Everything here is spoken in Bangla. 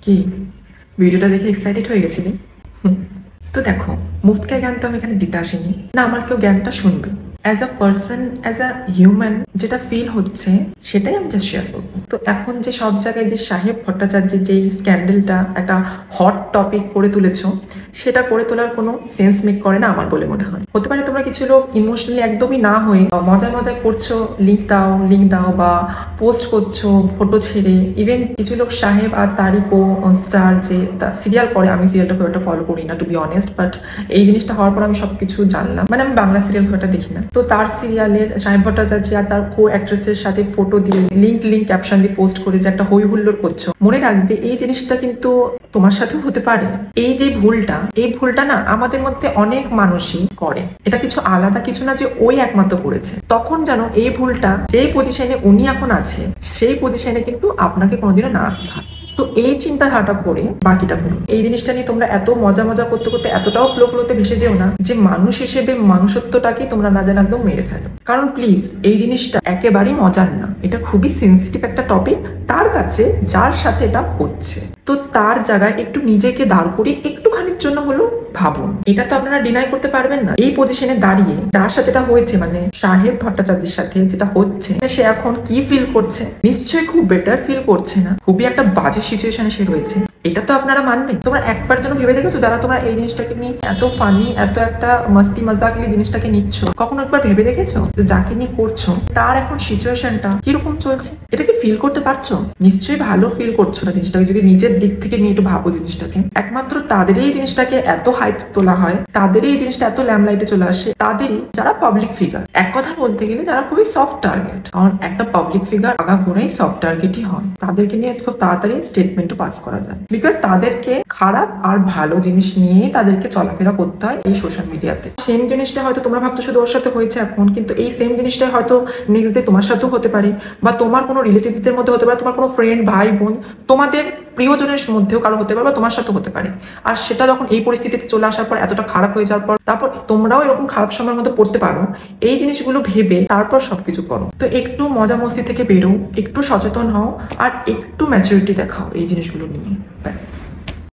কি ভিডিওটা দেখে এক্সাইটেড হয়ে গেছিলি? তো দেখো, মুফতকে জ্ঞান তো আমি এখানে দিতে আসিনি না, আমার কেউ জ্ঞানটা শুনবে। As a person, as a human যেটা ফিল হচ্ছে সেটাই আমি জাস্ট শেয়ার করবো। তো এখন যে সব জায়গায় যে সাহেব ভট্টাচার্যের যে স্ক্যান্ডেলটা একটা হট টপিক করে তুলেছ, সেটা করে তোলার কোনো সেন্স মেক করে না আমার বলে মনে হয়। হতে পারে তোমরা কিছু লোক ইমোশনালি একদমই না হয়ে মজায় মজায় করছো, লিঙ্ক দাও বা পোস্ট করছো ফটো ছেড়ে। ইভেন কিছু লোক সাহেব আর তারই কো স্টার যে সিরিয়াল করে, আমি সিরিয়ালটা খুব একটা ফলো করি না টু বি অনেস্ট, বাট এই জিনিসটা হওয়ার পর আমি সবকিছু জানলাম। মানে আমি বাংলা সিরিয়াল খুব একটা দেখি না, তো তার সিরিয়ালের সাহেব ভট্টাচার্য আর তার কো অ্যাক্ট্রেসের সাথে ফটো দিয়ে লিঙ্ক ক্যাপশন দিয়ে পোস্ট করে যে একটা হই হুল্লোড় করছো। মনে রাখবে এই জিনিসটা কিন্তু তোমার সাথেও হতে পারে। এই যে ভুলটা না আমাদের মধ্যে অনেক মানুষই করে। এটা কিছু আলাদা কিছু না যে ওই একমাত্র করেছে। তখন জানো এই ভুলটা যেই পজিশনে উনি এখন আছে সেই পজিশনে কিন্তু আপনাকে কোনোদিনও না আসতে হয়। তো এই চিন্তাধারাটা করে বাকিটা করুন। এই জিনিসটা নিয়ে তোমরা এত মজা করতে করতে এতটাও ফ্লোতে ভেসে যেও না যে মানুষ হিসেবে মানুষত্বটাকে তোমরা না জানো একদম মেরে ফেলো। কারণ প্লিজ এই জিনিসটা একেবারেই মজার না, এটা খুবই সেন্সিটিভ একটা টপিক তার কাছে যার সাথে এটা হচ্ছে। তো তার জায়গায় একটু নিজেকে দাঁড় করিয়ে একটুখানির জন্য হলো ভাবুন। এটা তো আপনারা ডিনাই করতে পারবেন না। এই পজিশনে দাঁড়িয়ে যার সাথে এটা হয়েছে, মানে সাহেব ভট্টাচার্যের সাথে যেটা হচ্ছে, সে এখন কি ফিল করছে? নিশ্চয়ই খুব বেটার ফিল করছে না, খুবই একটা বাজে সিচুয়েশনে সে রয়েছে। এটা তো আপনারা মানবেন। তোমরা একবার জন্য ভেবে দেখেছো যারা তোমরা এই জিনিসটাকে নিয়ে এত ফানি, এত একটা মস্তি মজাকলি জিনিসটাকে নিচ্ছ, কখনো একবার ভেবে দেখেছো যে যাকে নিয়ে করছো তার এখন সিচুয়েশনটা কিরকম চলছে? এটা কি ফিল করতে পারছো? নিশ্চয়ই ভালো ফিল করছো না জিনিসটাকে। যদি নিজের দিক থেকে নিয়ে একটু ভাবো জিনিসটাকে, একমাত্র তাদেরই এই জিনিসটাকে এত হাইপ তোলা হয়, তাদেরই এই জিনিসটা এত ল্যামলাইটে চলে আসে, তাদেরই যারা পাবলিক ফিগার। এক কথা বলতে গেলে যারা খুবই সফট টার্গেট। কারণ একটা পাবলিক ফিগার আগাগোড়াই সফট টার্গেটই হয়। তাদেরকে নিয়ে খুব তাড়াতাড়ি স্টেটমেন্টও পাস করা যায়, বিকজ তাদেরকে খারাপ আর ভালো জিনিস নিয়েই তাদেরকে চলাফেরা করতে হয় এই সোশ্যাল মিডিয়াতে। সেম জিনিসটা হয়তো তোমরা ভাবছো শুধু ওর সাথে হয়েছে এখন, কিন্তু এই সেম জিনিসটাই হয়তো নেক্সট ডে তোমার সাথেও হতে পারে, বা তোমার কোনো রিলেটিভসদের মধ্যে হতে পারে, তোমার কোনো ফ্রেন্ড, ভাই, বোন, তোমাদের প্রিয়জনের মধ্যেও কারো হতে পারে, বা তোমার সাথেও হতে পারে। আর সেটা যখন এই পরিস্থিতিতে চলে আসার পর এতটা খারাপ হয়ে যাওয়ার পর তারপর তোমরাও এরকম খারাপ সময়ের মধ্যে পড়তে পারো। এই জিনিসগুলো ভেবে তারপর সবকিছু করো। তো একটু মজা মস্তি থেকে বেরো, একটু সচেতন হও, আর একটু ম্যাচুরিটি দেখাও এই জিনিসগুলো নিয়ে, ব্যাস।